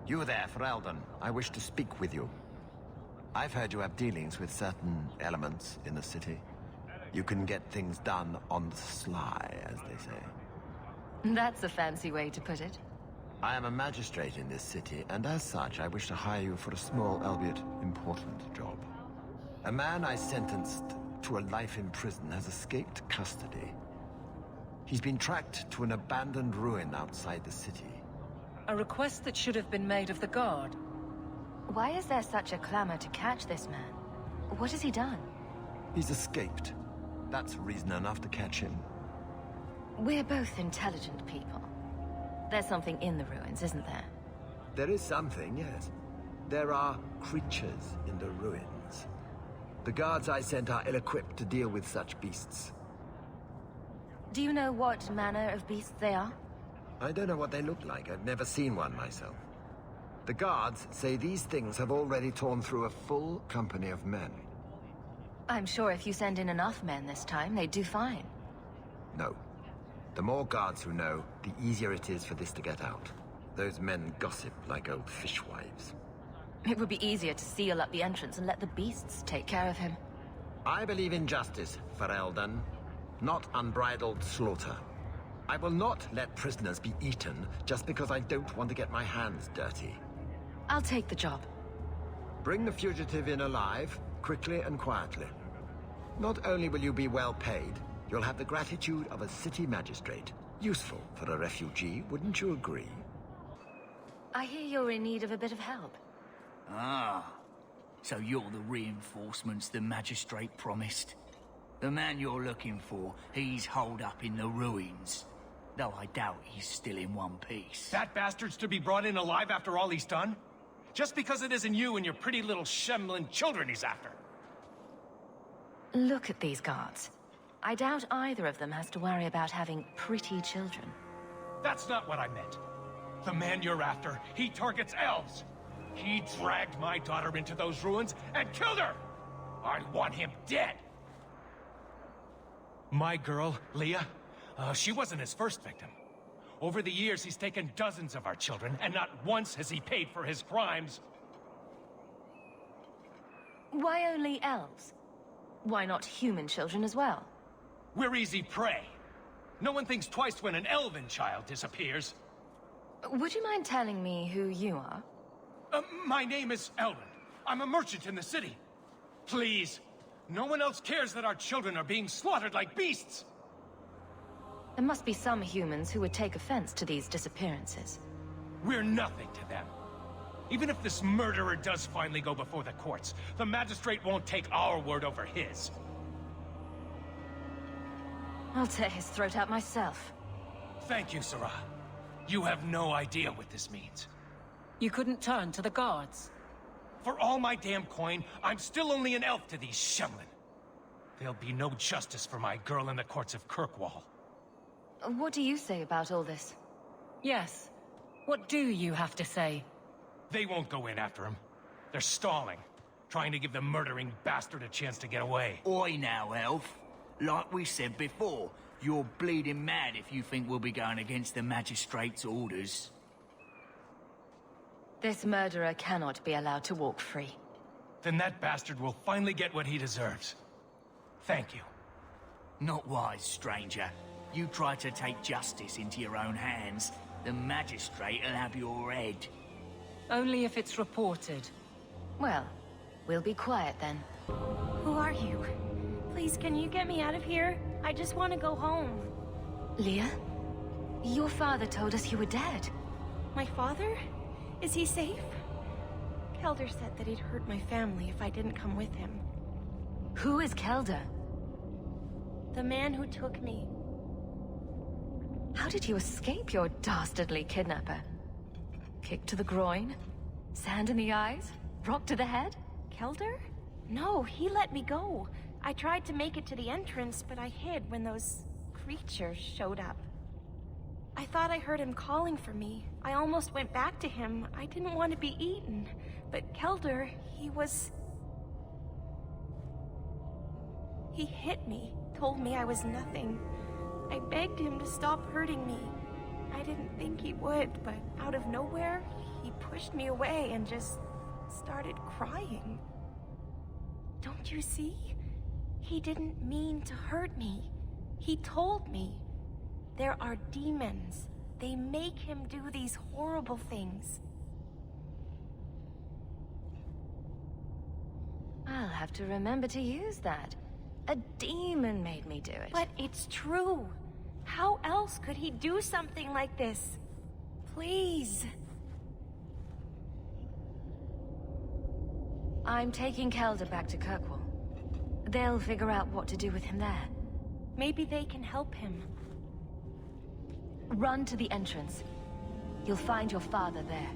You there, Ferelden. I wish to speak with you. I've heard you have dealings with certain elements in the city. You can get things done on the sly, as they say. That's a fancy way to put it. I am a magistrate in this city, and as such, I wish to hire you for a small, albeit important, job. A man I sentenced to a life in prison has escaped custody. He's been tracked to an abandoned ruin outside the city. A request that should have been made of the guard. Why is there such a clamor to catch this man? What has he done? He's escaped. That's reason enough to catch him. We're both intelligent people. There's something in the ruins, isn't there? There is something, yes. There are creatures in the ruins. The guards I sent are ill-equipped to deal with such beasts. Do you know what manner of beasts they are? I don't know what they look like. I've never seen one myself. The guards say these things have already torn through a full company of men. I'm sure if you send in enough men this time, they'd do fine. No. The more guards who know, the easier it is for this to get out. Those men gossip like old fishwives. It would be easier to seal up the entrance and let the beasts take care of him. I believe in justice, Ferelden, not unbridled slaughter. I will not let prisoners be eaten just because I don't want to get my hands dirty. I'll take the job. Bring the fugitive in alive, quickly and quietly. Not only will you be well paid, you'll have the gratitude of a city magistrate. Useful for a refugee, wouldn't you agree? I hear you're in need of a bit of help. Ah, so you're the reinforcements the magistrate promised. The man you're looking for, he's holed up in the ruins. Though I doubt he's still in one piece. That bastard's to be brought in alive after all he's done? Just because it isn't you and your pretty little shemlin children he's after. Look at these guards. I doubt either of them has to worry about having pretty children. That's not what I meant. The man you're after, he targets elves. He dragged my daughter into those ruins and killed her! I want him dead! My girl, Leah, she wasn't his first victim. Over the years, he's taken dozens of our children, and not once has he paid for his crimes. Why only elves? Why not human children as well? We're easy prey. No one thinks twice when an elven child disappears. Would you mind telling me who you are? My name is Elrond. I'm a merchant in the city. Please, no one else cares that our children are being slaughtered like beasts. There must be some humans who would take offense to these disappearances. We're nothing to them. Even if this murderer does finally go before the courts, the magistrate won't take our word over his. I'll tear his throat out myself. Thank you, Sarah. You have no idea what this means. You couldn't turn to the guards. For all my damn coin, I'm still only an elf to these Shemlin. There'll be no justice for my girl in the courts of Kirkwall. What do you say about all this? Yes. What do you have to say? They won't go in after him. They're stalling, trying to give the murdering bastard a chance to get away. Oi now, elf. Like we said before, you're bleeding mad if you think we'll be going against the magistrate's orders. This murderer cannot be allowed to walk free. Then that bastard will finally get what he deserves. Thank you. Not wise, stranger. You try to take justice into your own hands, the magistrate will have your head. Only if it's reported. Well, we'll be quiet then. Who are you? Please, can you get me out of here? I just want to go home. Leah? Your father told us you were dead. My father? Is he safe? Kelder said that he'd hurt my family if I didn't come with him. Who is Kelder? The man who took me. How did you escape your dastardly kidnapper? Kick to the groin? Sand in the eyes? Rock to the head? Kelder? No, he let me go. I tried to make it to the entrance, but I hid when those creatures showed up. I thought I heard him calling for me. I almost went back to him. I didn't want to be eaten. But Kelder, He hit me, told me I was nothing. I begged him to stop hurting me. I didn't think he would, but out of nowhere, he pushed me away and just started crying. Don't you see? He didn't mean to hurt me. He told me. There are demons. They make him do these horrible things. I'll have to remember to use that. A demon made me do it. But it's true. How else could he do something like this? Please. I'm taking Kelda back to Kirkwall. They'll figure out what to do with him there. Maybe they can help him. Run to the entrance. You'll find your father there.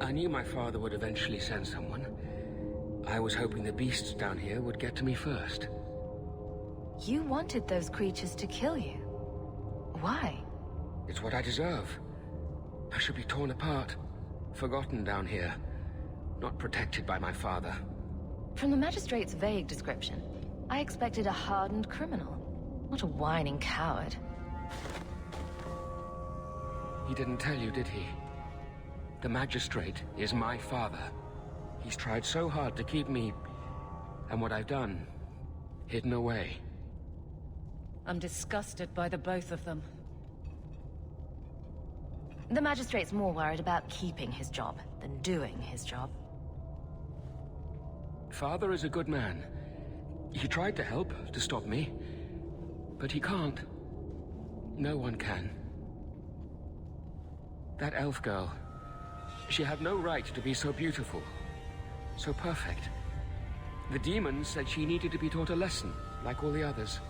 I knew my father would eventually send someone. I was hoping the beasts down here would get to me first. You wanted those creatures to kill you. Why? It's what I deserve. I should be torn apart, forgotten down here, not protected by my father. From the Magistrate's vague description, I expected a hardened criminal, not a whining coward. He didn't tell you, did he? The Magistrate is my father. He's tried so hard to keep me, and what I've done, hidden away. I'm disgusted by the both of them. The Magistrate's more worried about keeping his job than doing his job. Father is a good man. He tried to help, to stop me. But he can't. No one can. That elf girl, she had no right to be so beautiful, so perfect. The demons said she needed to be taught a lesson, like all the others.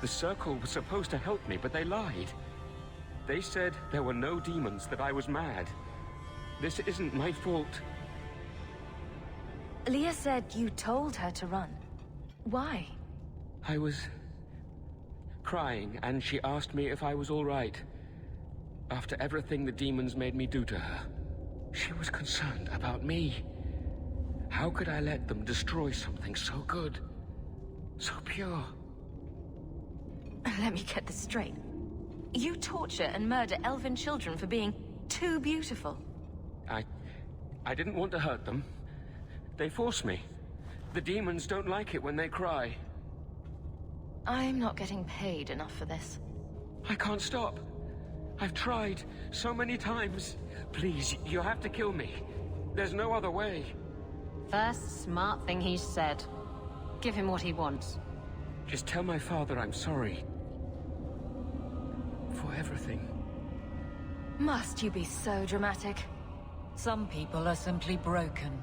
The Circle was supposed to help me, but they lied. They said there were no demons, that I was mad. This isn't my fault. Leah said you told her to run. Why? I was crying, and she asked me if I was all right. After everything the demons made me do to her, she was concerned about me. How could I let them destroy something so good, so pure? Let me get this straight. You torture and murder elven children for being too beautiful. I didn't want to hurt them. They forced me. The demons don't like it when they cry. I'm not getting paid enough for this. I can't stop. I've tried so many times. Please, you have to kill me. There's no other way. First smart thing he's said. Give him what he wants. Just tell my father I'm sorry. For everything. Must you be so dramatic? Some people are simply broken.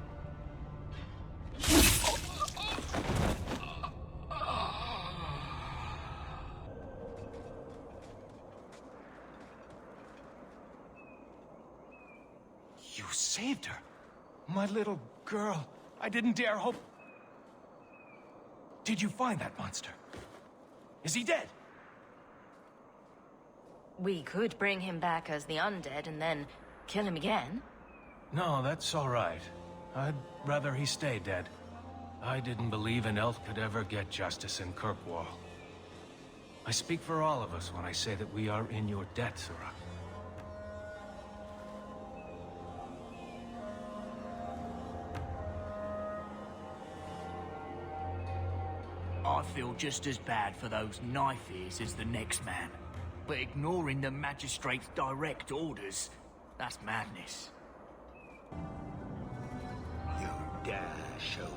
You saved her. My little girl. I didn't dare hope... Did you find that monster? Is he dead? We could bring him back as the undead and then kill him again. No, that's all right. I'd rather he stay dead. I didn't believe an elf could ever get justice in Kirkwall. I speak for all of us when I say that we are in your debt, Sirach. I feel just as bad for those knife ears as the next man. But ignoring the Magistrate's direct orders, that's madness. You dare show